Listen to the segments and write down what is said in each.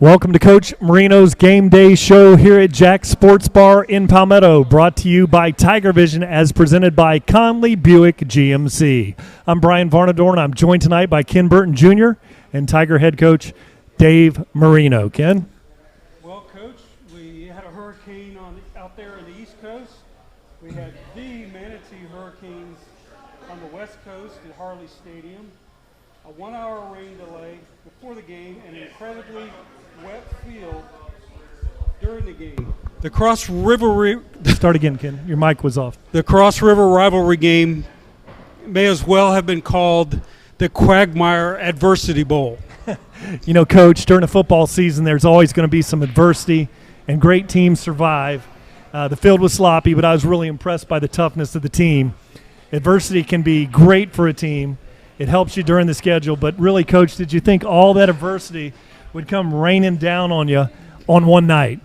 Welcome to Coach Marino's Game Day show here at Jaxx Sportsbar in Palmetto, brought to you by Tiger Vision as presented by Conley Buick GMC. I'm Brian Varnadorn. I'm joined tonight by Ken Burton Jr. and Tiger head coach Dave Marino. Ken? Well, Coach, we had a hurricane out there on the East Coast. We had the Manatee Hurricanes on the West Coast at Harley Stadium. A 1-hour rain delay before the game and an incredibly wet field during the game. The Cross River Start again, Ken. Your mic was off. The Cross River rivalry game may as well have been called the Quagmire Adversity Bowl. You know, Coach, during a football season, there's always going to be some adversity, and great teams survive. The field was sloppy, but I was really impressed by the toughness of the team. Adversity can be great for a team. It helps you during the schedule, but really, Coach, did you think all that adversity would come raining down on you on one night?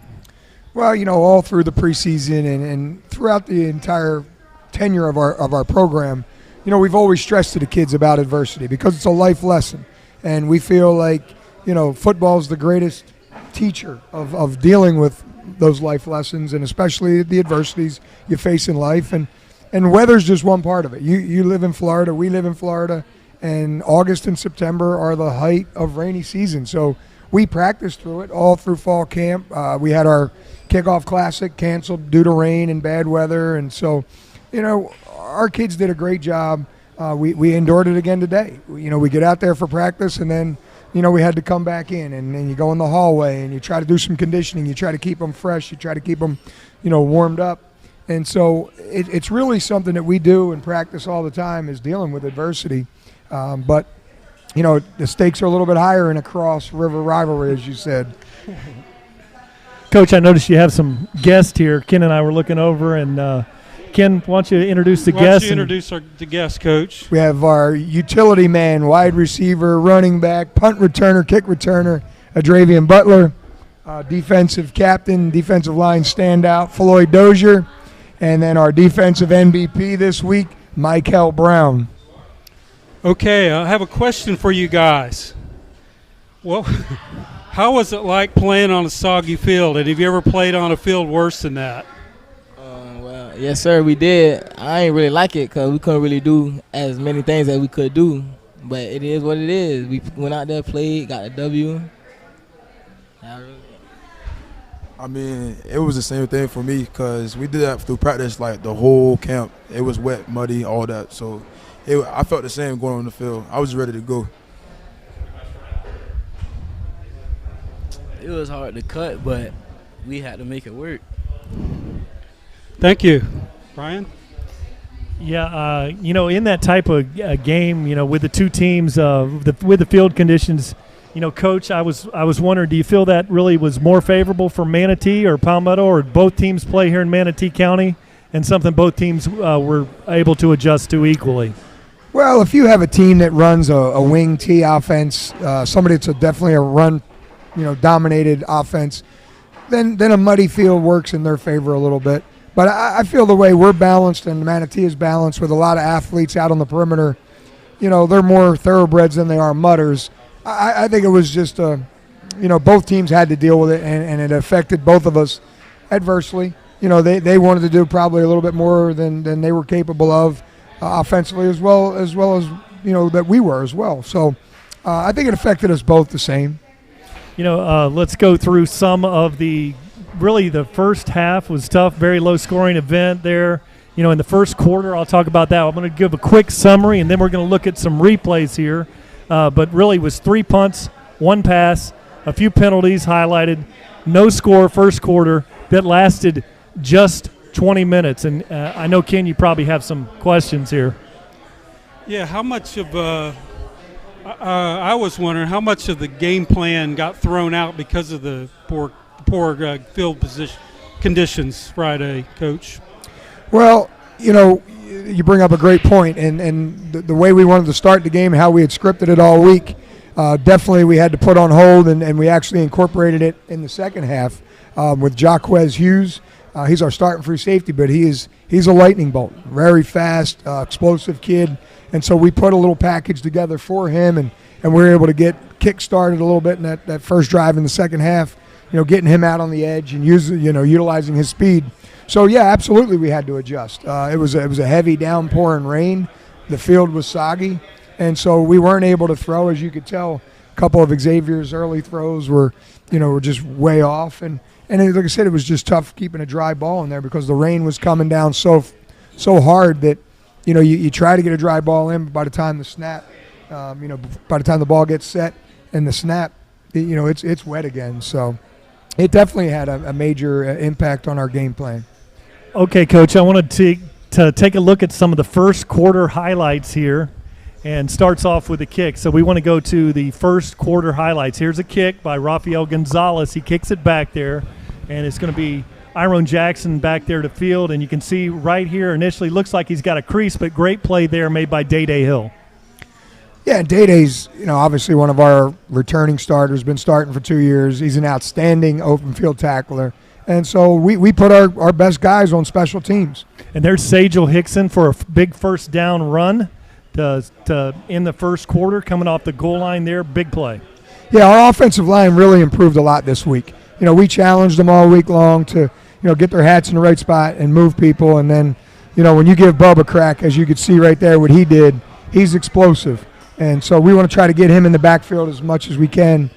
Well, you know, all through the preseason and throughout the entire tenure of our program, you know, we've always stressed to the kids about adversity because it's a life lesson. And we feel like, you know, football is the greatest teacher of dealing with those life lessons, and especially the adversities you face in life. And weather's just one part of it. You live in Florida, we live in Florida, and August and September are the height of rainy season. So we practiced through it all through fall camp. We had our kickoff classic canceled due to rain and bad weather. And so, you know, our kids did a great job. We endured it again today. You know, we get out there for practice, and then, you know, we had to come back in. And then you go in the hallway, and you try to do some conditioning. You try to keep them fresh. You try to keep them, you know, warmed up. And so it's really something that we do and practice all the time is dealing with adversity. But, you know, the stakes are a little bit higher in a Cross River rivalry, as you said. Coach, I noticed you have some guests here. Ken and I were looking over, and Ken, why don't you introduce the guests? Why don't you introduce the guest, Coach? We have our utility man, wide receiver, running back, punt returner, kick returner, Adravian Butler, defensive captain, defensive line standout, Floyd Dozier, and then our defensive MVP this week, Michael Brown. Okay, I have a question for you guys. Well, how was it like playing on a soggy field? And have you ever played on a field worse than that? Well, yes, sir, we did. I ain't really like it because we couldn't really do as many things as we could do. But it is what it is. We went out there, played, got a W. I mean, it was the same thing for me because we did that through practice, like the whole camp. It was wet, muddy, all that. So I felt the same going on the field. I was ready to go. It was hard to cut, but we had to make it work. Thank you. Brian? Yeah, you know, in that type of game, you know, with the two teams, with the field conditions, you know, Coach, I was wondering, do you feel that really was more favorable for Manatee or Palmetto, or both teams play here in Manatee County, and something both teams were able to adjust to equally? Well, if you have a team that runs a wing T offense, somebody that's definitely a run, you know, dominated offense, then a muddy field works in their favor a little bit. But I feel the way we're balanced and Manatee is balanced with a lot of athletes out on the perimeter, you know, they're more thoroughbreds than they are mudders. I think it was just, you know, both teams had to deal with it, and it affected both of us adversely. You know, they wanted to do probably a little bit more than they were capable of offensively as well as, you know, that we were as well. So I think it affected us both the same. You know, let's go through some of the first half was tough, very low-scoring event there. You know, in the first quarter, I'll talk about that. I'm going to give a quick summary, and then we're going to look at some replays here. But really was 3 punts, 1 pass, a few penalties highlighted, no score first quarter that lasted just 20 minutes. And I know, Ken, you probably have some questions here. Yeah, how much of I was wondering how much of the game plan got thrown out because of the poor field position conditions Friday, Coach? Well, you know, you bring up a great point, and the way we wanted to start the game, how we had scripted it all week, definitely we had to put on hold, and we actually incorporated it in the second half with Jaquez Hughes. He's our starting free safety, but he's a lightning bolt, very fast, explosive kid, and so we put a little package together for him, and we were able to get kick started a little bit in that first drive in the second half, getting him out on the edge and utilizing his speed. So, yeah, absolutely we had to adjust. It was a heavy downpour and rain. The field was soggy, and so we weren't able to throw. As you could tell, a couple of Xavier's early throws were just way off. And like I said, it was just tough keeping a dry ball in there because the rain was coming down so hard that, you try to get a dry ball in, but by the time the snap, by the time the ball gets set and the snap, it's wet again. So it definitely had a major impact on our game plan. Okay, Coach, I wanted to take a look at some of the first quarter highlights here, and starts off with a kick. So we want to go to the first quarter highlights. Here's a kick by Rafael Gonzalez. He kicks it back there, and it's going to be Iron Jackson back there to field, and you can see right here initially looks like he's got a crease, but great play there made by Day Hill. Yeah, Day's obviously one of our returning starters, been starting for 2 years. He's an outstanding open field tackler. And so we put our best guys on special teams. And there's Sajel Hickson for a big first down run to in the first quarter, coming off the goal line there. Big play. Yeah, our offensive line really improved a lot this week. We challenged them all week long to, get their hats in the right spot and move people. And then, when you give Bub a crack, as you could see right there what he did, he's explosive. And so we want to try to get him in the backfield as much as we can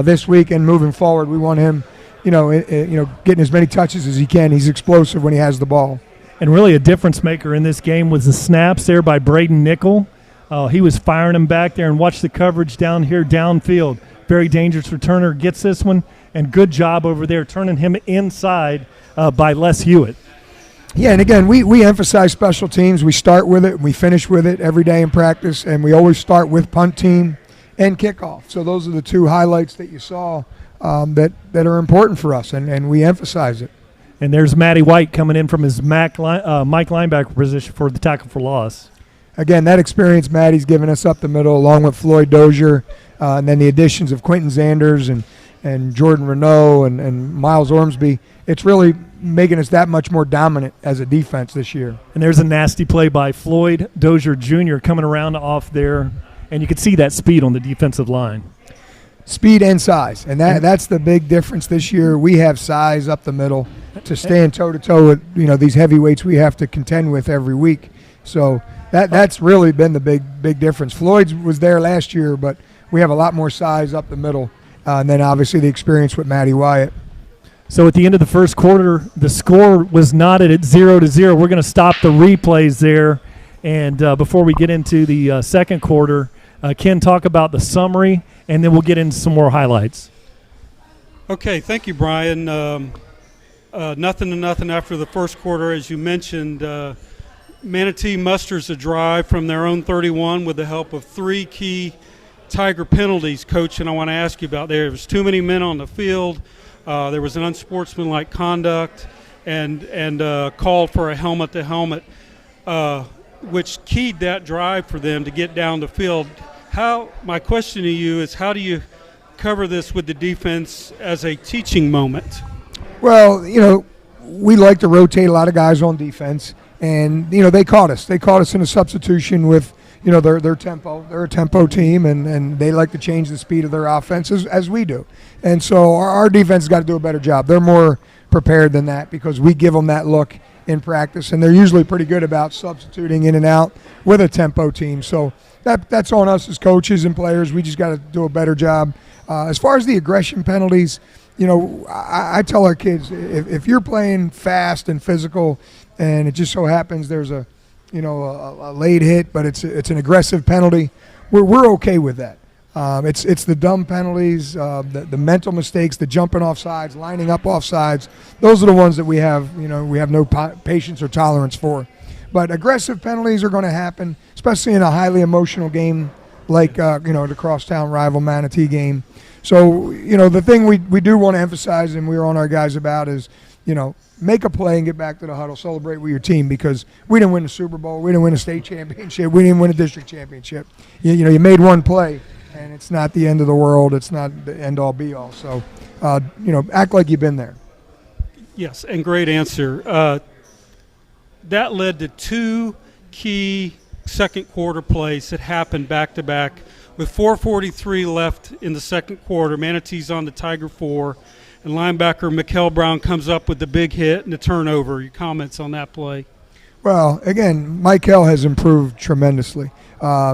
this week, and moving forward, we want him, getting as many touches as he can. He's explosive when he has the ball. And really a difference maker in this game was the snaps there by Braden Nickel. He was firing them back there, and watch the coverage down here downfield. Very dangerous returner, gets this one, and good job over there turning him inside by Les Hewitt. Yeah, and again, we emphasize special teams. We start with it, and we finish with it every day in practice, and we always start with punt team and kickoff. So those are the two highlights that you saw that are important for us, and we emphasize it. And there's Matty White coming in from his Mike linebacker position for the tackle for loss. Again, that experience Matty's given us up the middle, along with Floyd Dozier, and then the additions of Quentin Zanders and Jordan Renault and Miles Ormsby. It's really making us that much more dominant as a defense this year. And there's a nasty play by Floyd Dozier Jr. coming around off there, and you can see that speed on the defensive line. Speed and size, and that's the big difference this year. We have size up the middle to stand toe-to-toe with these heavyweights we have to contend with every week. So that's really been the big difference. Floyd was there last year, but we have a lot more size up the middle, and then obviously the experience with Matty Wyatt. So at the end of the first quarter, the score was knotted at 0-0. We're going to stop the replays there, and before we get into the second quarter, Ken, talk about the summary, and then we'll get into some more highlights. Okay, thank you, Brian. 0-0 after the first quarter, as you mentioned. Manatee musters a drive from their own 31 with the help of 3 key Tiger penalties, Coach, and I want to ask you about there. There was too many men on the field. There was an unsportsmanlike conduct and called for a helmet-to-helmet, which keyed that drive for them to get down the field. My question to you is, how do you cover this with the defense as a teaching moment? Well, we like to rotate a lot of guys on defense, and they caught us. They caught us in a substitution with their tempo. They're a tempo team, and they like to change the speed of their offenses as we do. And so our defense has got to do a better job. They're more prepared than that because we give them that look in practice, and they're usually pretty good about substituting in and out with a tempo team. So that's on us as coaches and players. We just got to do a better job. As far as the aggression penalties, I tell our kids, if you're playing fast and physical and it just so happens there's a late hit, but it's an aggressive penalty, we're okay with that. It's the dumb penalties, the mental mistakes, the jumping off sides, lining up off sides. Those are the ones that we have no patience or tolerance for. But aggressive penalties are going to happen, especially in a highly emotional game like the crosstown rival Manatee game. So the thing we do want to emphasize, and we're on our guys about, is make a play and get back to the huddle, celebrate with your team, because we didn't win the Super Bowl, we didn't win a state championship, we didn't win a district championship. You made one play, and it's not the end of the world. It's not the end-all, be-all. So, act like you've been there. Yes, and great answer. That led to 2 key second quarter plays that happened back-to-back. With 4:43 left in the second quarter, Manatee's on the Tiger 4, and linebacker Mikel Brown comes up with the big hit and the turnover. Your comments on that play? Well, again, Mikel has improved tremendously.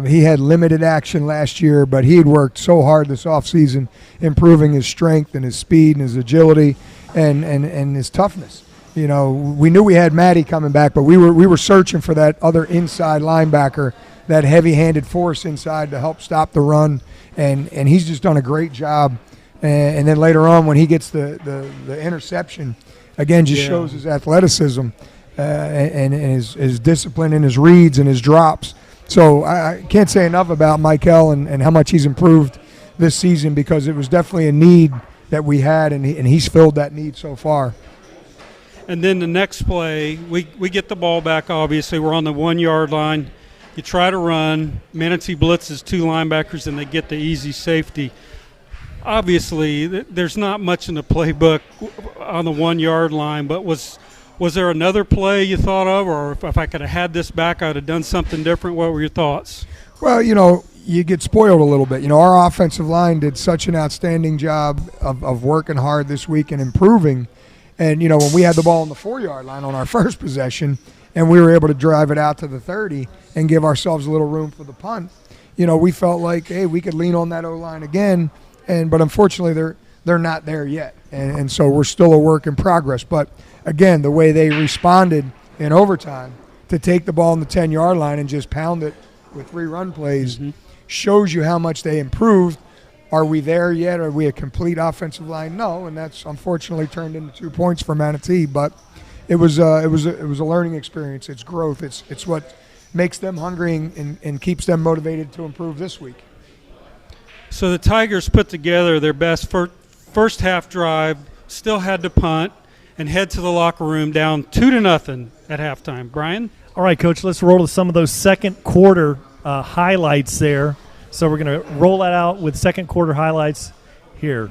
He had limited action last year, but he had worked so hard this offseason, improving his strength and his speed and his agility and his toughness. You know, we knew we had Matty coming back, but we were searching for that other inside linebacker, that heavy-handed force inside to help stop the run, and he's just done a great job. And then later on, when he gets the interception, again, just shows his athleticism and his discipline and his reads and his drops. So I can't say enough about Mikel and how much he's improved this season, because it was definitely a need that we had, and he's filled that need so far. And then the next play, we get the ball back, obviously. We're on the 1 yard line. You try to run. Manatee blitzes 2 linebackers, and they get the easy safety. Obviously, there's not much in the playbook on the 1 yard line, but was there another play you thought of, or if I could have had this back, I would have done something different? What were your thoughts? Well, you know, you get spoiled a little bit. You know, our offensive line did such an outstanding job of working hard this week and improving. And, you know, when we had the ball on the 4 yard line on our first possession and we were able to drive it out to the 30 and give ourselves a little room for the punt, you know, we felt like, hey, we could lean on that O-line again. But unfortunately, they're not there yet. And so we're still a work in progress. But, again, the way they responded in overtime to take the ball on the 10 yard line and just pound it with 3 run plays shows you how much they improved. Are we there yet? Are we a complete offensive line? No, and that's unfortunately turned into 2 points for Manatee. But it was a learning experience. It's growth. It's what makes them hungry and keeps them motivated to improve this week. So the Tigers put together their best first half drive, still had to punt, and head to the locker room down 2-0 at halftime. Brian? All right, Coach, let's roll to some of those second quarter highlights there. So we're going to roll that out with second quarter highlights here.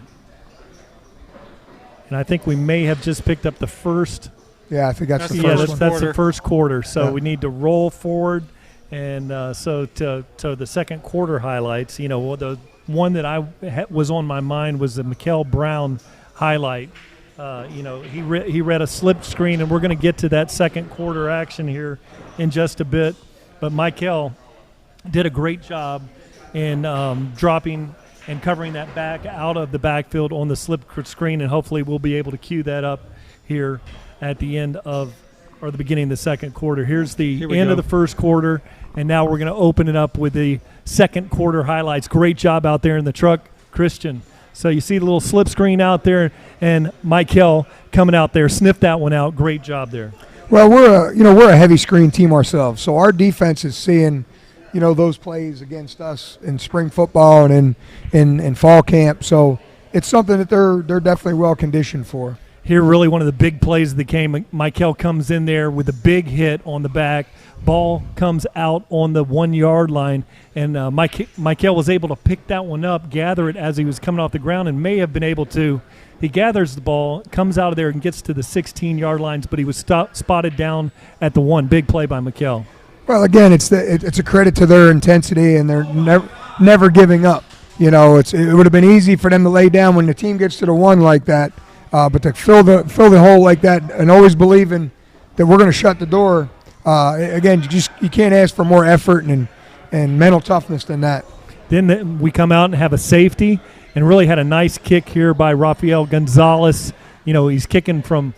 And I think we may have just picked up the first. Yeah, I think that's the first one. That's the first quarter. So we need to roll forward. And so to the second quarter highlights, you know, the one that was on my mind was the Mikel Brown highlight. You know, he read a slip screen, and we're going to get to that second quarter action here in just a bit. But Mikel did a great job in dropping and covering that back out of the backfield on the slip screen, and hopefully we'll be able to cue that up here at the end of or the beginning of the second quarter. Here's the end of the first quarter, and now we're going to open it up with the second quarter highlights. Great job out there in the truck, Christian. So you see the little slip screen out there, and Mikel coming out there, sniffed that one out. Great job there. Well, we're a heavy screen team ourselves, so our defense is seeing, you know, those plays against us in spring football and in fall camp. So it's something that they're definitely well conditioned for. Here, really one of the big plays of the game. Mikel comes in there with a big hit on the back. Ball comes out on the 1 yard line, and Mikel was able to pick that one up, gather it as he was coming off the ground, and may have been able to. He gathers the ball, comes out of there, and gets to the 16 yard lines, but he was spotted down at the 1. Big play by Mikel. Well, again, it's a credit to their intensity, and they're never giving up. You know, it would have been easy for them to lay down when the team gets to the 1 like that, but to fill the hole like that and always believing that we're going to shut the door. Again, you can't ask for more effort and mental toughness than that. Then we come out and have a safety, and really had a nice kick here by Rafael Gonzalez. You know, he's kicking from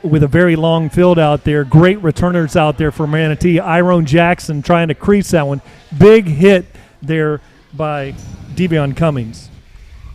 with a very long field out there. Great returners out there for Manatee. Iron Jackson trying to crease that one. Big hit there by Devion Cummings.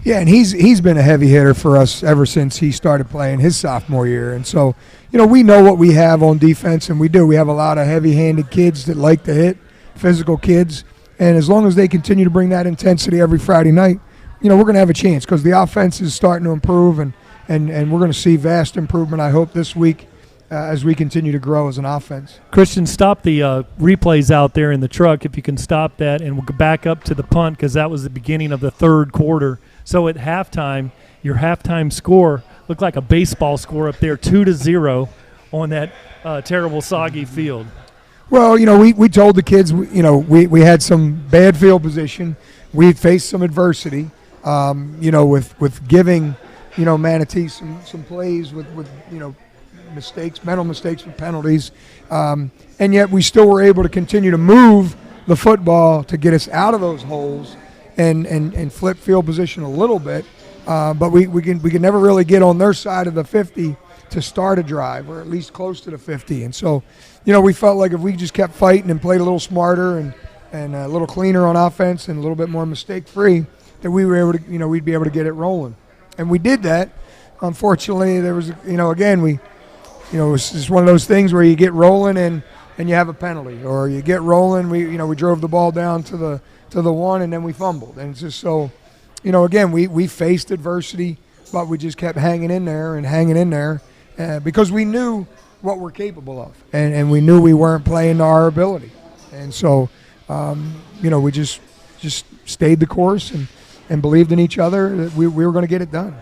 Yeah, and he's been a heavy hitter for us ever since he started playing his sophomore year. And so, you know, we know what we have on defense, and we do. We have a lot of heavy-handed kids that like to hit, physical kids. And as long as they continue to bring that intensity every Friday night, you know, we're going to have a chance, because the offense is starting to improve, and we're going to see vast improvement, I hope, this week as we continue to grow as an offense. Christian, stop the replays out there in the truck if you can stop that, and we'll go back up to the punt, because that was the beginning of the third quarter. So at halftime, your halftime score looked like a baseball score up there, 2-0 on that terrible, soggy field. Well, you know, we told the kids, you know, we had some bad field position. we faced some adversity, with giving, Manatee some plays with mental mistakes with penalties, and yet we still were able to continue to move the football to get us out of those holes and flip field position a little bit, but we could never really get on their side of the 50 to start a drive, or at least close to the 50. And so, we felt like if we just kept fighting and played a little smarter and a little cleaner on offense and a little bit more mistake-free, that we were able to, we'd be able to get it rolling. And we did that. Unfortunately, there was, again, it's just one of those things where you get rolling and you have a penalty, or you get rolling. We drove the ball down to the one, and then we fumbled. And it's just so, again, we faced adversity, but we just kept hanging in there, because we knew what we're capable of, and we knew we weren't playing to our ability. And so, we just stayed the course and believed in each other that we were going to get it done.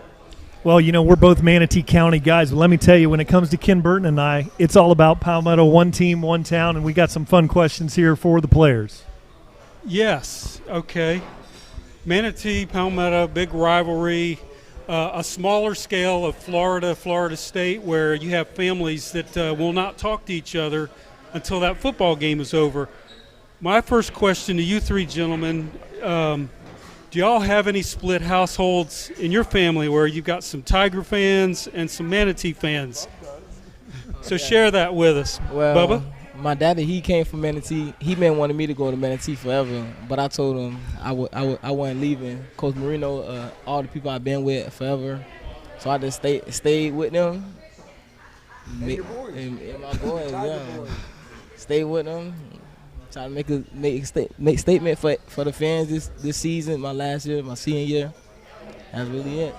Well, we're both Manatee County guys, but let me tell you, when it comes to Ken Burton and I, it's all about Palmetto, one team, one town, and we got some fun questions here for the players. Yes. Okay. Manatee, Palmetto, big rivalry. A smaller scale of Florida State, where you have families that will not talk to each other until that football game is over. My first question to you three gentlemen, do y'all have any split households in your family where you've got some Tiger fans and some Manatee fans? So share that with us. Well, Bubba? my daddy, he came from Manatee. He been wanting me to go to Manatee forever, but I told him I wasn't leaving. Coach Marino, all the people I've been with forever, so I just stayed with them. And my boys, yeah. Stayed with them. Try to make statement for the fans this season, my last year, my senior year. That's really it.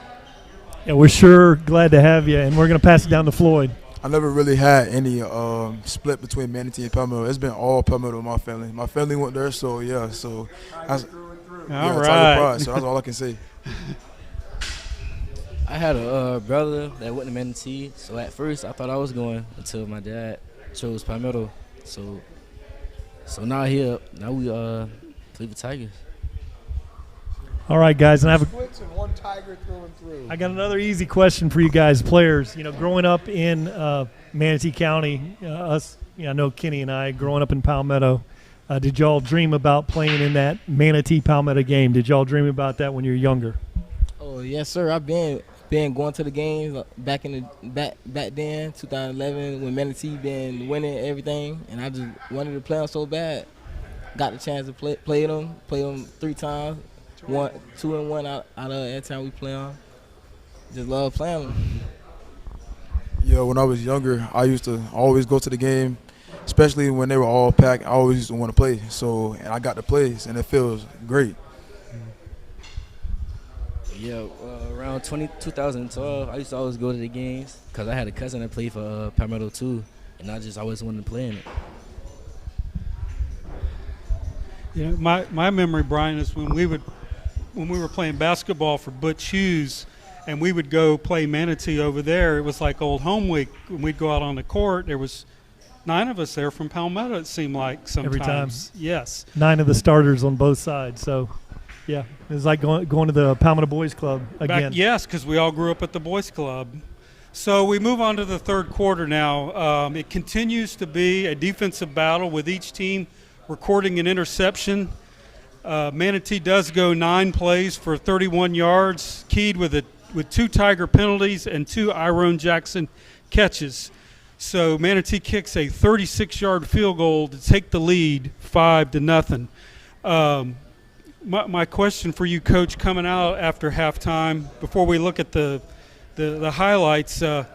Yeah, we're sure glad to have you, and we're going to pass it down to Floyd. I never really had any split between Manatee and Palmetto. It's been all Palmetto in my family. My family went there, so yeah. So that's All right. pride, so that's all I can say. I had a brother that went to Manatee, so at first I thought I was going until my dad chose Palmetto. So now we play for Tigers. All right, guys, and Splits and one Tiger through and through. I got another easy question for you guys, players. Growing up in Manatee County, I know Kenny and I, growing up in Palmetto, did y'all dream about playing in that Manatee-Palmetto game? Did y'all dream about that when you were younger? Oh yes, sir. I've been going to the games back then, 2011, when Manatee been winning everything, and I just wanted to play them so bad. Got the chance to play them 3 times. 2-1 out of every time we play them. Just love playing them. Yeah, when I was younger, I used to always go to the game, especially when they were all packed. I always used to want to play. And I got the plays, and it feels great. Yeah, around 2012, I used to always go to the games because I had a cousin that played for Palmetto too, and I just always wanted to play in it. My memory, Brian, is when we were playing basketball for Butch Hughes, and we would go play Manatee over there. It was like old home week. When we'd go out on the court, there was 9 of us there from Palmetto, it seemed like sometimes. Every time. Yes. 9 of the starters on both sides. So, yeah, it was like going to the Palmetto Boys Club again. Yes, because we all grew up at the Boys Club. So we move on to the third quarter now. It continues to be a defensive battle with each team recording an interception. Manatee does go 9 plays for 31 yards, keyed with 2 Tiger penalties and 2 Iron Jackson catches. So Manatee kicks a 36-yard field goal to take the lead 5-0. My question for you, Coach, coming out after halftime, before we look at the highlights, the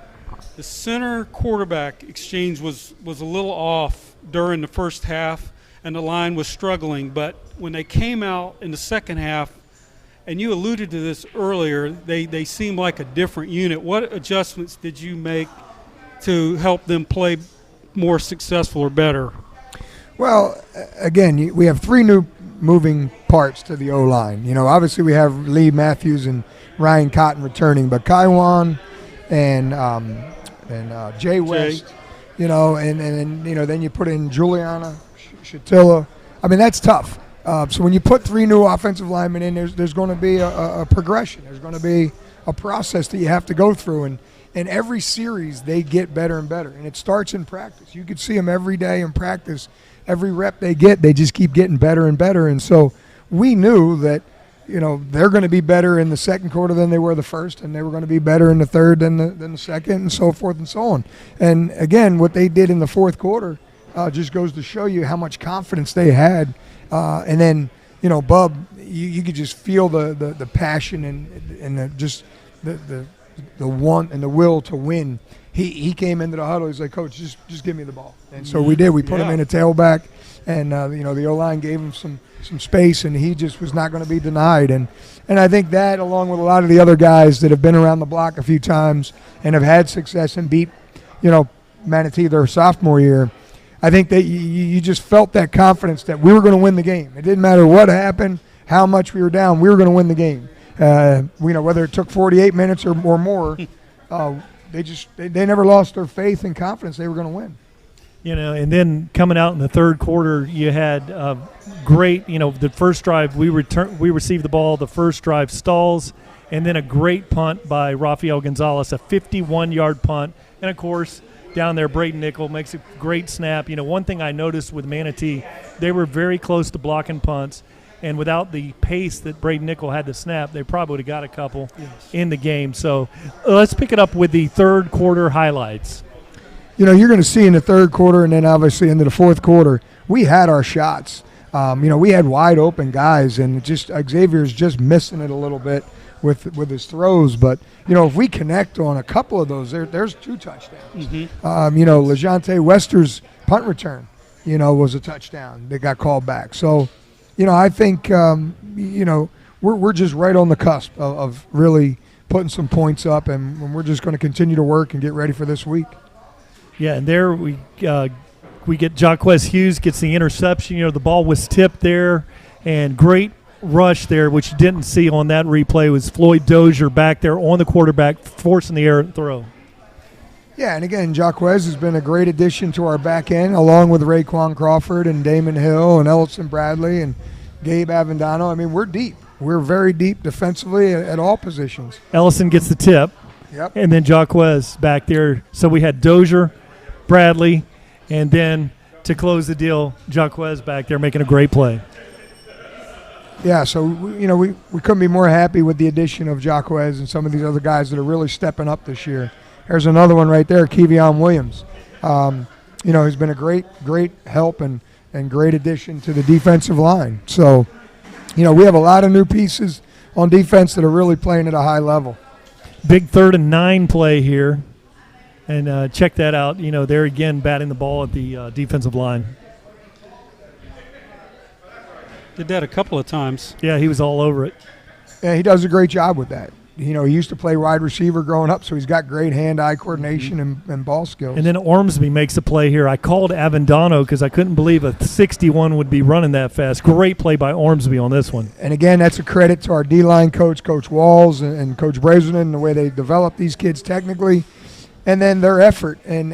center quarterback exchange was a little off during the first half, and the line was struggling. But when they came out in the second half, and you alluded to this earlier, they seemed like a different unit. What adjustments did you make to help them play more successful or better? Well, again, we have 3 new moving parts to the O-line. Obviously we have Lee Matthews and Ryan Cotton returning, but Kaiwan and Jay West, and then you put in Juliana Shatilla. I mean, that's tough. So when you put 3 new offensive linemen in, there's going to be a progression. There's going to be a process that you have to go through. And in every series, they get better and better. And it starts in practice. You could see them every day in practice. Every rep they get, they just keep getting better and better. And so we knew that, they're going to be better in the second quarter than they were the first, and they were going to be better in the third than the second, and so forth and so on. And, again, what they did in the fourth quarter just goes to show you how much confidence they had. And then, Bub, you could just feel the passion and the want and the will to win. He came into the huddle. He's like, Coach, just give me the ball. And so we did. We put him in a tailback, and the O-line gave him some space, and he just was not going to be denied. And I think that, along with a lot of the other guys that have been around the block a few times and have had success and beat, Manatee their sophomore year, I think that you just felt that confidence that we were going to win the game. It didn't matter what happened, how much we were down, we were going to win the game. Whether it took 48 minutes or more, they never lost their faith and confidence they were going to win. And then coming out in the third quarter, you had great, the first drive we received the ball, the first drive stalls, and then a great punt by Rafael Gonzalez, a 51-yard punt. And, of course, down there, Braden Nickel makes a great snap. One thing I noticed with Manatee, they were very close to blocking punts. And without the pace that Braden Nickel had to snap, they probably would have got a couple in the game. So let's pick it up with the third quarter highlights. You're going to see in the third quarter and then obviously into the fourth quarter, we had our shots. We had wide open guys, and just Xavier's just missing it a little bit with his throws. But, if we connect on a couple of those, there's 2 touchdowns. LeJante Wester's punt return, was a touchdown that got called back. So, I think, we're just right on the cusp of really putting some points up, and we're just going to continue to work and get ready for this week. Yeah, and there we get Jaquez Hughes gets the interception. The ball was tipped there, and great rush there, which you didn't see on that replay, was Floyd Dozier back there on the quarterback, forcing the errant throw. Yeah, and again, Jaquez has been a great addition to our back end, along with Raekwon Crawford and Damon Hill and Ellison Bradley and Gabe Avendano. I mean, we're deep. We're very deep defensively at all positions. Ellison gets the tip. Yep. And then Jaquez back there. So we had Dozier, Bradley, and then to close the deal, Jaquez back there making a great play. Yeah, so we couldn't be more happy with the addition of Jaquez and some of these other guys that are really stepping up this year. There's another one right there, Kevion Williams. He's been a great help and great addition to the defensive line. So, we have a lot of new pieces on defense that are really playing at a high level. Big 3rd and 9 play here. And check that out. They're again batting the ball at the defensive line. Did that a couple of times. Yeah, he was all over it. Yeah, he does a great job with that. He used to play wide receiver growing up, so he's got great hand-eye coordination and ball skills. And then Ormsby makes a play here. I called Avendano because I couldn't believe a 61 would be running that fast. Great play by Ormsby on this one. And again, that's a credit to our D-line coach, Coach Walls, and Coach Brazelton, the way they develop these kids technically, and then their effort and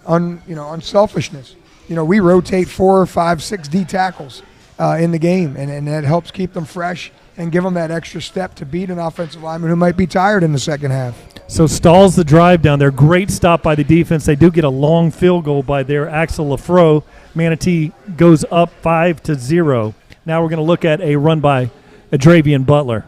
unselfishness. We rotate 4, 5, 6 D tackles in the game, and that helps keep them fresh and give them that extra step to beat an offensive lineman who might be tired in the second half. So stalls the drive down there. Great stop by the defense. They do get a long field goal by their Axel Lafro. Manatee goes up 5-0. Now we're going to look at a run by Adravian Butler.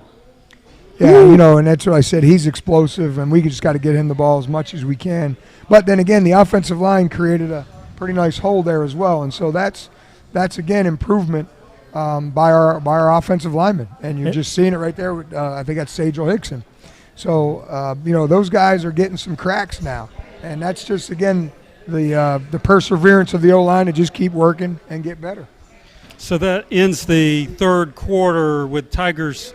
Yeah, and that's what I said. He's explosive, and we just got to get him the ball as much as we can. But then again, the offensive line created a pretty nice hole there as well, and so that's again improvement by our offensive linemen, and you're just seeing it right there with I think that's Sajel Hickson. So those guys are getting some cracks now, and that's just again the perseverance of the O-line to just keep working and get better. So that ends the third quarter with Tigers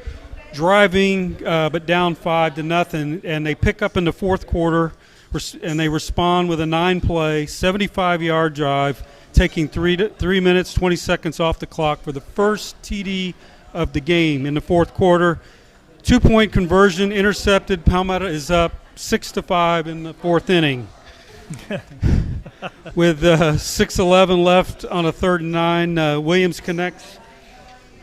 driving but down 5-0, and they pick up in the fourth quarter and they respond with a 9-play 75-yard drive, taking 3 minutes 20 seconds off the clock for the first TD of the game in the fourth quarter. 2-point conversion intercepted. Palmetto is up 6-5 in the fourth inning. With 6:11 left on a 3rd and 9, Williams connects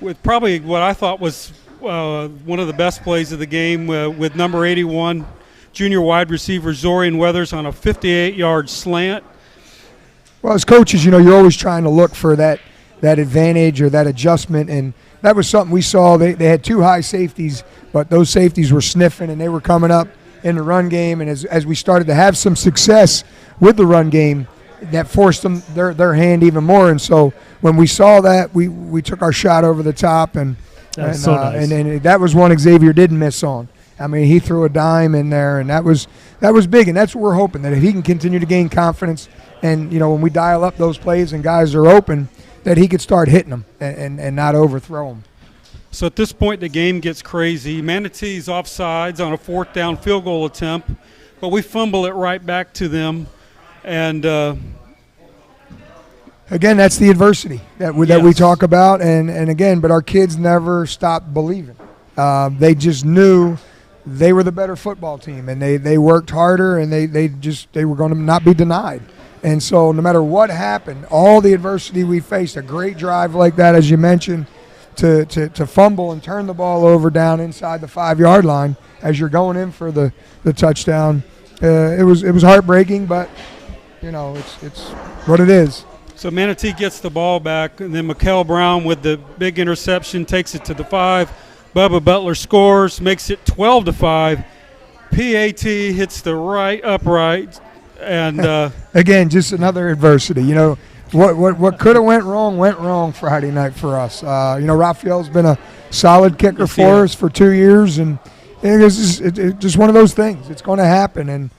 with probably what I thought was one of the best plays of the game with number 81, junior wide receiver Zorian Weathers on a 58-yard slant. Well, as coaches, you're always trying to look for that advantage or that adjustment, and that was something we saw. They had two high safeties, but those safeties were sniffing, and they were coming up in the run game. And as we started to have some success with the run game, that forced them their hand even more. And so when we saw that, we took our shot over the top, and so nice. and that was one Xavier didn't miss on. I mean, he threw a dime in there, and that was big. And that's what we're hoping, that if he can continue to gain confidence, and when we dial up those plays and guys are open, that he could start hitting them and not overthrow them. So at this point, the game gets crazy. Manatee's offsides on a 4th down field goal attempt, but we fumble it right back to them. And again, that's the adversity that we talk about. And again, but our kids never stopped believing. They just knew they were the better football team, and they worked harder, and they were going to not be denied. And so no matter what happened, all the adversity we faced, a great drive like that, as you mentioned, to fumble and turn the ball over down inside the 5-yard line as you're going in for the touchdown, it was heartbreaking, but it's what it is. So Manatee gets the ball back, and then Mikkel Brown with the big interception takes it to the 5. Bubba Butler scores, makes it 12-5. PAT hits the right upright, and again, just another adversity. What could have went wrong Friday night for us. Raphael's been a solid kicker for us for 2 years, and it's just one of those things. It's going to happen, and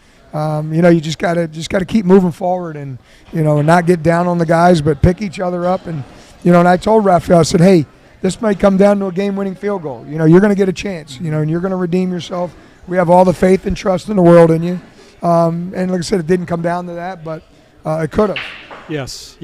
you just gotta keep moving forward, and and not get down on the guys, but pick each other up. And and I told Raphael, I said, hey, this might come down to a game-winning field goal. You're going to get a chance. And you're going to redeem yourself. We have all the faith and trust in the world in you. And like I said, it didn't come down to that, but it could have. Yes.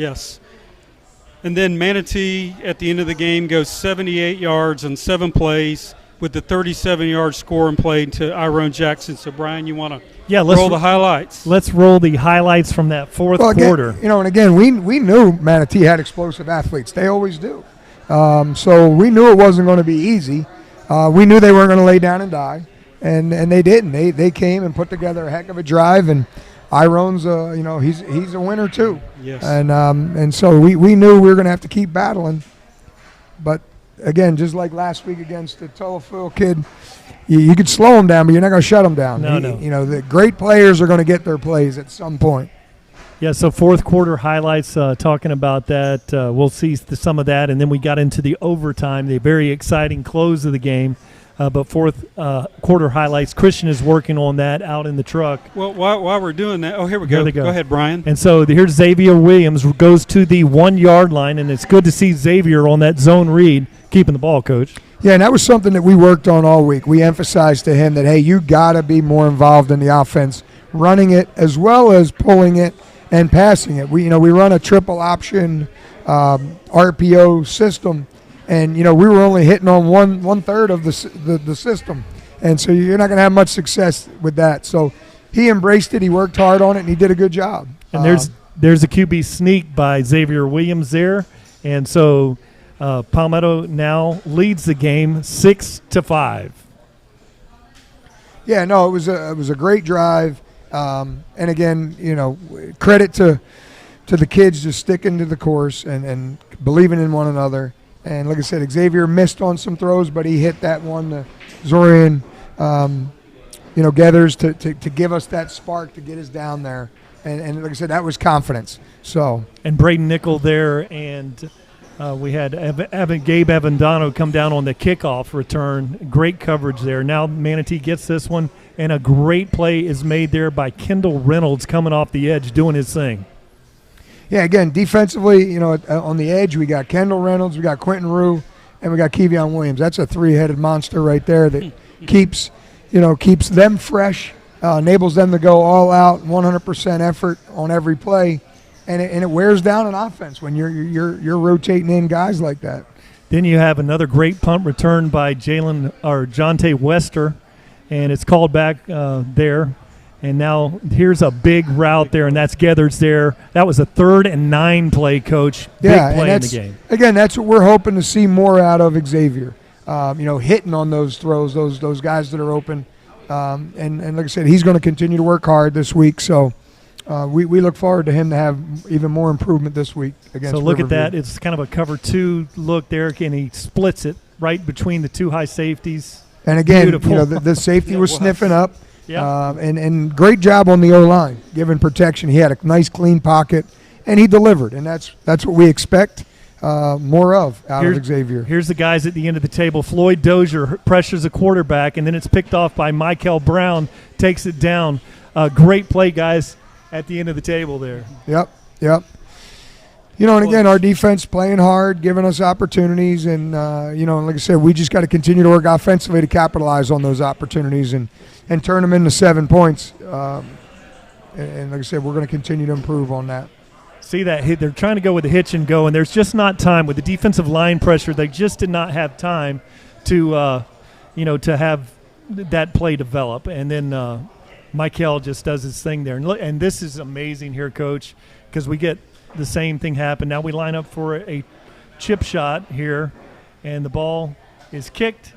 And then Manatee at the end of the game goes 78 yards on 7 plays with the 37-yard score and play to Iron Jackson. So, Brian, you want to roll the highlights? Let's roll the highlights from that fourth quarter. And again, we knew Manatee had explosive athletes. They always do. So we knew it wasn't going to be easy. We knew they weren't going to lay down and die, and they didn't. They came and put together a heck of a drive, and Iron's he's a winner too. Yes. And so we knew we were going to have to keep battling. But again, just like last week against the Tullifil kid, you could slow him down, but you're not going to shut him down. No. The great players are going to get their plays at some point. Yeah, so fourth quarter highlights, talking about that. We'll see some of that, and then we got into the overtime, the very exciting close of the game. But fourth quarter highlights, Christian is working on that out in the truck. Well, while we're doing that, here we go. They go. Go ahead, Brian. And so here's Xavier Williams, goes to the 1-yard line, and it's good to see Xavier on that zone read, keeping the ball, Coach. Yeah, and that was something that we worked on all week. We emphasized to him that, hey, you got to be more involved in the offense, running it as well as pulling it and passing it. We run a triple option RPO system, and we were only hitting on one third of the system, and so you're not going to have much success with that. So he embraced it, he worked hard on it, and he did a good job. And there's a QB sneak by Xavier Williams there, and so Palmetto now leads the game 6-5. Yeah, no, it was a great drive. And again, credit to the kids just sticking to the course and believing in one another. And like I said, Xavier missed on some throws, but he hit that one to Zorian, Gathers to give us that spark to get us down there. And like I said, that was confidence. So and Braden Nickel there, and we had Gabe Avendano come down on the kickoff return. Great coverage there. Now Manatee gets this one, and a great play is made there by Kendall Reynolds coming off the edge, doing his thing. Yeah, again, defensively, on the edge, we got Kendall Reynolds, we got Quentin Rue, and we got Kevion Williams. That's a 3-headed monster right there that keeps them fresh, enables them to go all out, 100% effort on every play, and it wears down an offense when you're rotating in guys like that. Then you have another great punt return by Jonte Wester, and it's called back there. And now here's a big route there, and that's Gethard's there. That was a 3rd and 9 play, Coach. Yeah, big play in the game. Again, that's what we're hoping to see more out of Xavier. Hitting on those throws, those guys that are open. And like I said, he's going to continue to work hard this week. So we look forward to him to have even more improvement this week against So look Riverview. at that. It's kind of a cover 2 look there, and he splits it right between the 2 high safeties. And again, Beautiful. the safety was sniffing up. Yeah. And great job on the O-line, giving protection. He had a nice, clean pocket, and he delivered. And that's what we expect more of out of Xavier. Here's the guys at the end of the table. Floyd Dozier pressures a quarterback, and then it's picked off by Michael Brown, takes it down. Great play, guys, at the end of the table there. Yep. And again, our defense playing hard, giving us opportunities. And, like I said, we just got to continue to work offensively to capitalize on those opportunities and turn them into 7 points. And like I said, we're going to continue to improve on that. See that hit? They're trying to go with the hitch and go, and there's just not time with the defensive line pressure. They just did not have time to, to have that play develop. And then Michael just does his thing there. And this is amazing here, Coach, because we get the same thing happen. Now we line up for a chip shot here, and the ball is kicked,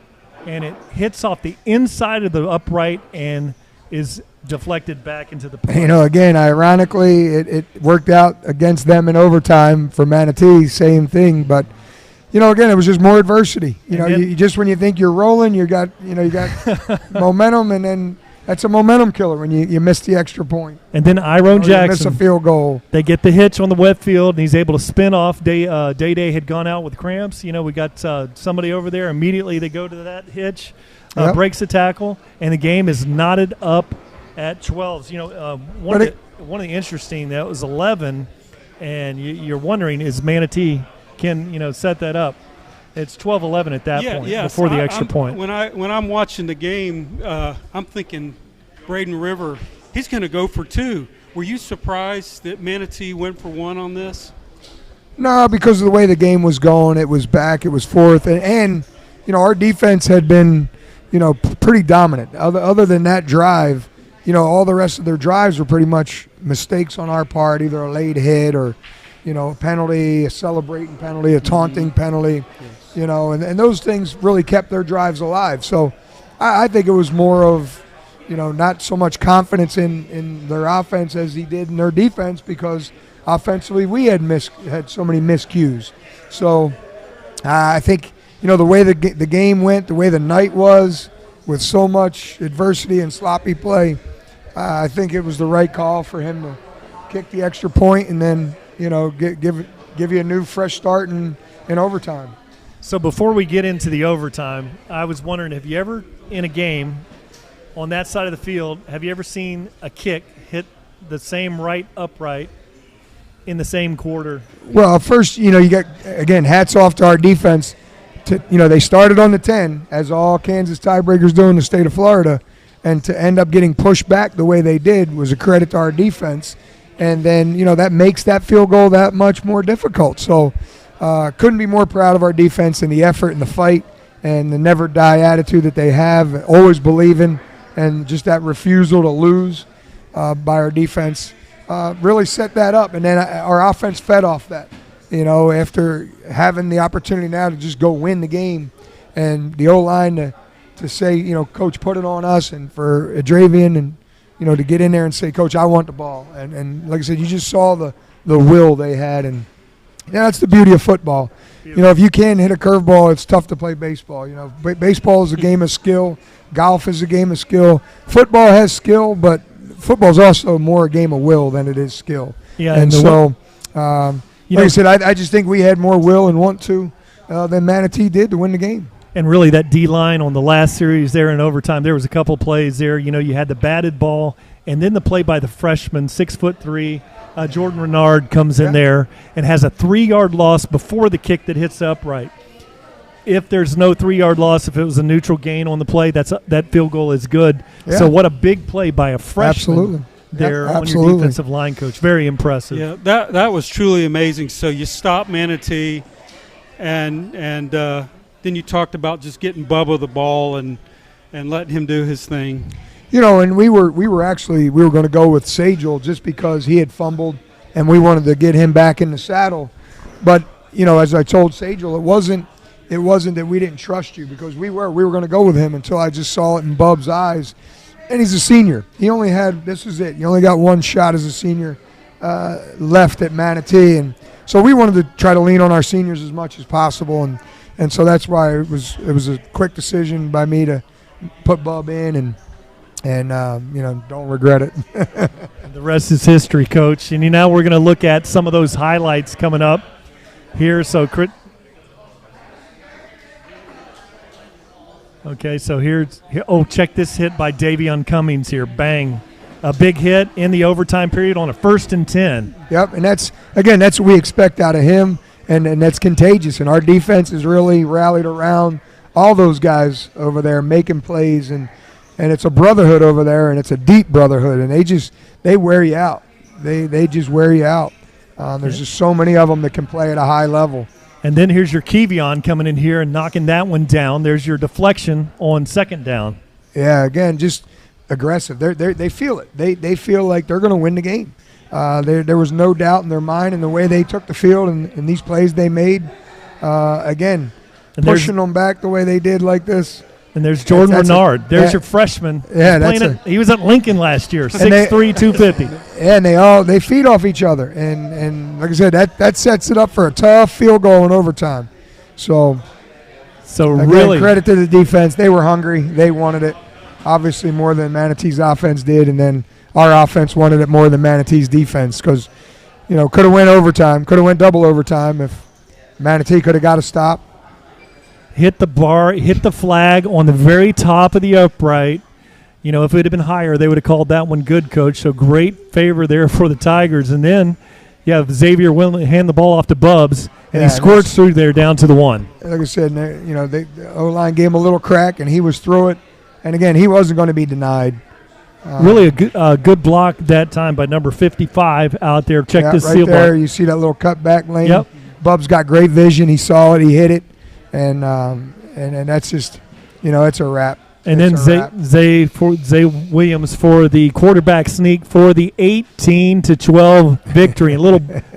and it hits off the inside of the upright and is deflected back into the play. Again, ironically, it worked out against them in overtime for Manatee, same thing. But, again, it was just more adversity. You just when you think you're rolling, you got momentum, and then that's a momentum killer when you miss the extra point. And then Iron Jackson. Miss a field goal. They get the hitch on the wet field, and he's able to spin off. Day had gone out with cramps. We got somebody over there. Immediately they go to that hitch, breaks the tackle, and the game is knotted up at 12. One of the interesting, that was 11, and you're wondering, is Manatee can set that up? It's 12-11 at that point before the extra point. When I'm watching the game, I'm thinking Braden River, he's going to go for 2. Were you surprised that Manatee went for 1 on this? No, because of the way the game was going, it was back, it was forth, and our defense had been pretty dominant. Other than that drive, all the rest of their drives were pretty much mistakes on our part, either a late hit or a penalty, a celebrating penalty, a taunting penalty, and those things really kept their drives alive. So I think it was more of, not so much confidence in their offense as he did in their defense, because offensively we had so many miscues. So I think, the way the game went, the way the night was, with so much adversity and sloppy play, I think it was the right call for him to kick the extra point and then, give you a new fresh start in overtime. So before we get into the overtime, I was wondering, have you ever, in a game on that side of the field, have you ever seen a kick hit the same right upright in the same quarter? Well, first, you got, again, hats off to our defense. They started on the 10, as all Kansas tiebreakers do in the state of Florida, and to end up getting pushed back the way they did was a credit to our defense. And then, that makes that field goal that much more difficult. So couldn't be more proud of our defense and the effort and the fight and the never die attitude that they have, always believing, and just that refusal to lose by our defense really set that up. And then our offense fed off that, after having the opportunity now to just go win the game, and the O-line to say, Coach, put it on us, and for Adravian and, to get in there and say, Coach, I want the ball. And like I said, you just saw the will they had. And that's the beauty of football. If you can't hit a curveball, it's tough to play baseball. Baseball is a game of skill. Golf is a game of skill. Football has skill, but football is also more a game of will than it is skill. Yeah, and so, like I said, I just think we had more will and want to than Manatee did to win the game. And really, that D-line on the last series there in overtime, there was a couple plays there. You had the batted ball, and then the play by the freshman, 6'3", Jordan Renard comes in there and has a 3-yard loss before the kick that hits the upright. If there's no 3-yard loss, if it was a neutral gain on the play, that field goal is good. Yeah. So what a big play by a freshman there on your defensive line, Coach. Very impressive. Yeah, that was truly amazing. So you stop Manatee, and then you talked about just getting Bubba the ball and letting him do his thing. And we were going to go with Sajel just because he had fumbled, and we wanted to get him back in the saddle. But as I told Sajel, it wasn't that we didn't trust you, because we were going to go with him until I just saw it in Bub's eyes. And he's a senior. He only had, this was it. He only got one shot as a senior left at Manatee, and so we wanted to try to lean on our seniors as much as possible, and so that's why it was a quick decision by me to put Bub in, and don't regret it. The rest is history, Coach. And now we're going to look at some of those highlights coming up here. So, okay, so check this hit by Davion Cummings here. Bang. A big hit in the overtime period on a 1st and 10. Yep, and that's what we expect out of him, and that's contagious. And our defense has really rallied around all those guys over there making plays, and it's a brotherhood over there, and it's a deep brotherhood, and they wear you out. They just wear you out. There's just so many of them that can play at a high level. And then here's your Kevion coming in here and knocking that one down. There's your deflection on 2nd down. Yeah, again, just aggressive. They feel it. They feel like they're going to win the game. There was no doubt in their mind in the way they took the field and these plays they made. Again, and pushing them back the way they did like this. And there's Jordan Renard. There's your freshman. Yeah, he was at Lincoln last year, 6'3", 250. And they feed off each other. And like I said, that sets it up for a tough field goal in overtime. So again, really, credit to the defense. They were hungry. They wanted it, obviously more than Manatee's offense did. And then our offense wanted it more than Manatee's defense, because, could have went overtime, could have went double overtime if Manatee could have got a stop. Hit the bar, hit the flag on the very top of the upright. If it had been higher, they would have called that one good, Coach. So great favor there for the Tigers. And then you have Xavier willing to hand the ball off to Bubs, and he squirts through there down to the 1. Like I said, the O-line gave him a little crack, and he was through it. And, again, he wasn't going to be denied. Really a good block that time by number 55 out there. Check this right seal there. block. You see that little cutback lane? Yep. Bub's got great vision. He saw it. He hit it. And that's just, it's a wrap. And then Zay Williams for the quarterback sneak for the 18-12 victory.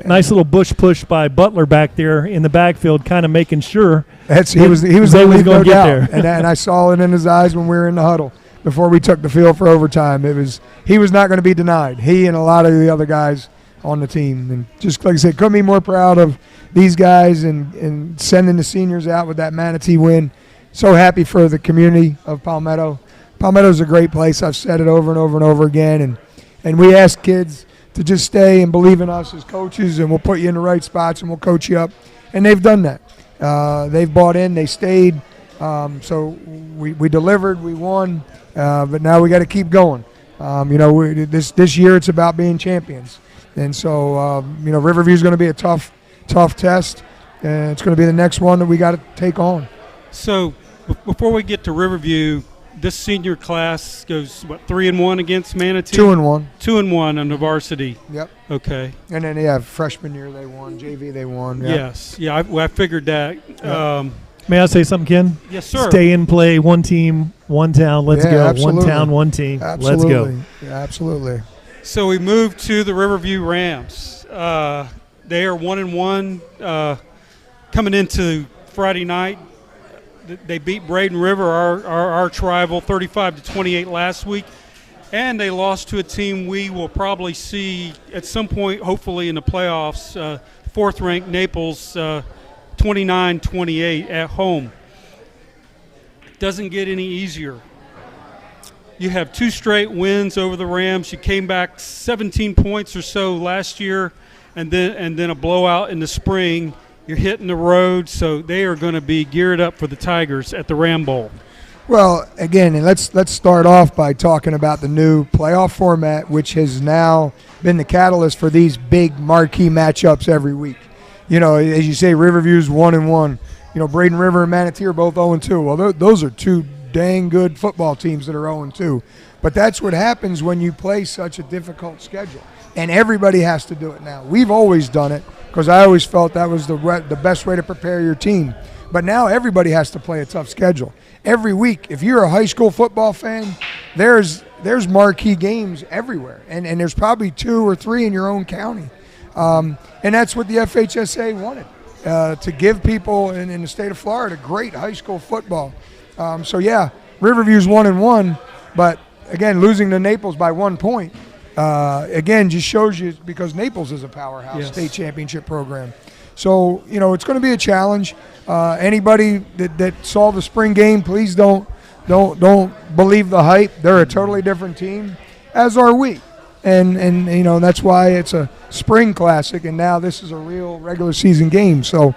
Nice little bush push by Butler back there in the backfield, kind of making sure he was going to get there. And I saw it in his eyes when we were in the huddle before we took the field for overtime. He was not going to be denied. He and a lot of the other guys on the team. And just like I said, couldn't be more proud of these guys and sending the seniors out with that Manatee win. So happy for the community of Palmetto. Palmetto's a great place. I've said it over and over and over again. And we ask kids to just stay and believe in us as coaches, and we'll put you in the right spots and we'll coach you up. And they've done that. They've bought in. They stayed. So we delivered. We won. But now we got to keep going. This year it's about being champions. And so, Riverview's going to be a tough test. And it's going to be the next one that we got to take on. So before we get to Riverview, this senior class goes, 3-1 against Manatee? 2-1. 2-1 on the varsity. Yep. Okay. And then, freshman year they won. JV they won. Yep. Yes. Yeah, I figured that. Yep. May I say something, Ken? Yes, sir. Stay in play, one team, one town, let's go. Absolutely. One town, one team, absolutely. Let's go. Yeah, absolutely. So we moved to the Riverview Rams. They are 1-1 coming into Friday night. They beat Braden River, our arch rival, 35-28 last week, and they lost to a team we will probably see at some point, hopefully in the playoffs. 4th-ranked Naples, 29-28 at home. Doesn't get any easier. You have 2 straight wins over the Rams. You came back 17 points or so last year, and then a blowout in the spring. You're hitting the road, so they are going to be geared up for the Tigers at the Ram Bowl. Well, again, and let's start off by talking about the new playoff format, which has now been the catalyst for these big marquee matchups every week. As you say, Riverview's 1-1. Braden River and Manatee are both 0-2. Well, those are 2 dang good football teams that are 0-2. But that's what happens when you play such a difficult schedule. And everybody has to do it now. We've always done it because I always felt that was the best way to prepare your team. But now everybody has to play a tough schedule. Every week, if you're a high school football fan, there's marquee games everywhere, and there's probably 2 or 3 in your own county, and that's what the FHSA wanted, to give people in the state of Florida great high school football. So yeah, Riverview's 1-1, but again, losing to Naples by 1 point, again, just shows you, because Naples is a powerhouse state championship program. So, it's going to be a challenge. Anybody that saw the spring game, please don't believe the hype. They're a totally different team, as are we. And that's why it's a spring classic, and now this is a real regular season game. So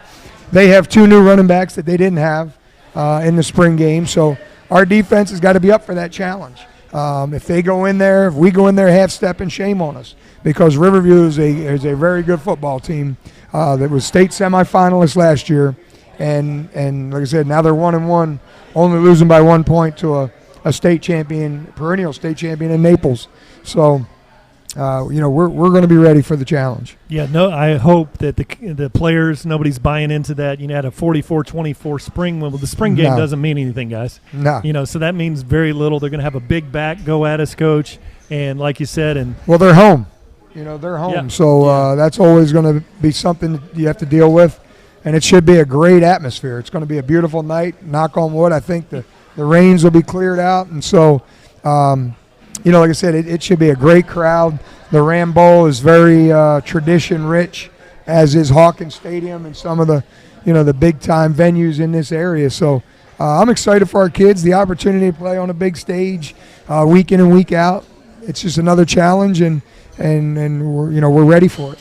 they have 2 new running backs that they didn't have in the spring game. So our defense has got to be up for that challenge. If we go in there half-stepping, shame on us, because Riverview is a very good football team that was state semifinalist last year, and like I said, now they're 1-1, only losing by 1 point to a state champion, perennial state champion in Naples. So, we're going to be ready for the challenge. Yeah, no, I hope that the players, nobody's buying into that. Had a 44-24 spring win. Well, the spring game doesn't mean anything, guys. No. So that means very little. They're going to have a big back go at us, Coach. And like you said, well, they're home. They're home. Yeah. So that's always going to be something you have to deal with. And it should be a great atmosphere. It's going to be a beautiful night. Knock on wood. I think the rains will be cleared out. And so, like I said, it should be a great crowd. The Ram Bowl is very tradition-rich, as is Hawkins Stadium and some of the, the big-time venues in this area. So I'm excited for our kids, the opportunity to play on a big stage week in and week out. It's just another challenge, and we're ready for it.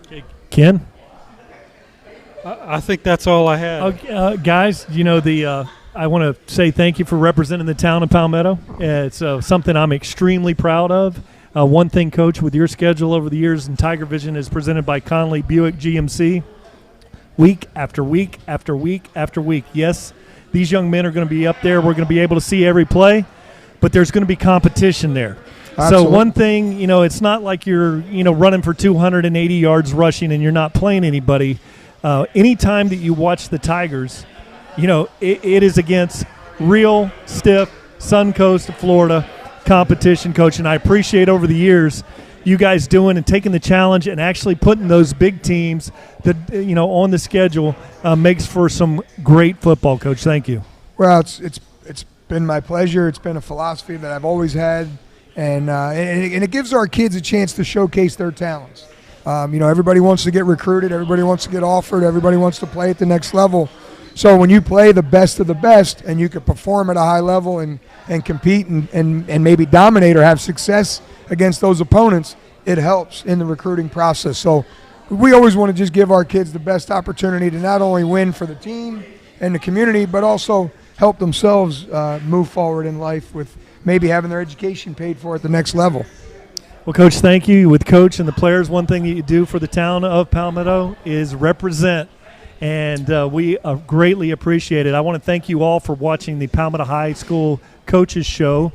Okay, Ken? I think that's all I had. Guys, I want to say thank you for representing the town of Palmetto. It's something I'm extremely proud of. One thing, Coach, with your schedule over the years in Tiger Vision is presented by Conley Buick GMC, week after week after week after week. Yes, these young men are going to be up there. We're going to be able to see every play, but there's going to be competition there. Absolutely. So one thing, it's not like you're, running for 280 yards rushing and you're not playing anybody. Anytime that you watch the Tigers, it is against real stiff Suncoast, Florida competition, Coach. And I appreciate over the years you guys doing and taking the challenge and actually putting those big teams that on the schedule makes for some great football, Coach. Thank you. Well, it's been my pleasure. It's been a philosophy that I've always had, and it gives our kids a chance to showcase their talents. Everybody wants to get recruited. Everybody wants to get offered. Everybody wants to play at the next level. So when you play the best of the best and you can perform at a high level and compete and maybe dominate or have success against those opponents, it helps in the recruiting process. So we always want to just give our kids the best opportunity to not only win for the team and the community, but also help themselves move forward in life with maybe having their education paid for at the next level. Well, Coach, thank you. With Coach and the players, one thing that you do for the town of Palmetto is represent, and we greatly appreciate it. I want to thank you all for watching the Palmetto High School Coaches Show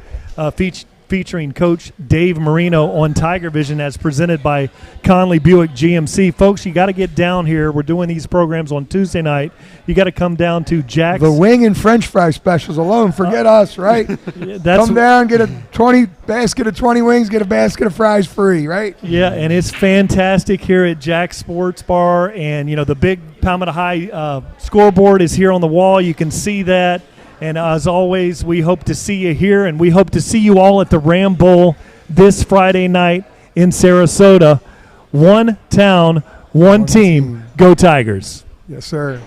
featuring Coach Dave Marino on Tiger Vision, as presented by Conley Buick GMC. Folks, you got to get down here. We're doing these programs on Tuesday night. You got to come down to Jaxx. The wing and French fry specials alone. Forget us, right? Come down, get a 20 basket of 20 wings, get a basket of fries free, right? Yeah, and it's fantastic here at Jaxx Sportsbar, and the big Palmetto High scoreboard is here on the wall. You can see that. And as always, we hope to see you here, and we hope to see you all at the Ram Bowl this Friday night in Sarasota. One town, one team. Go Tigers. Yes, sir.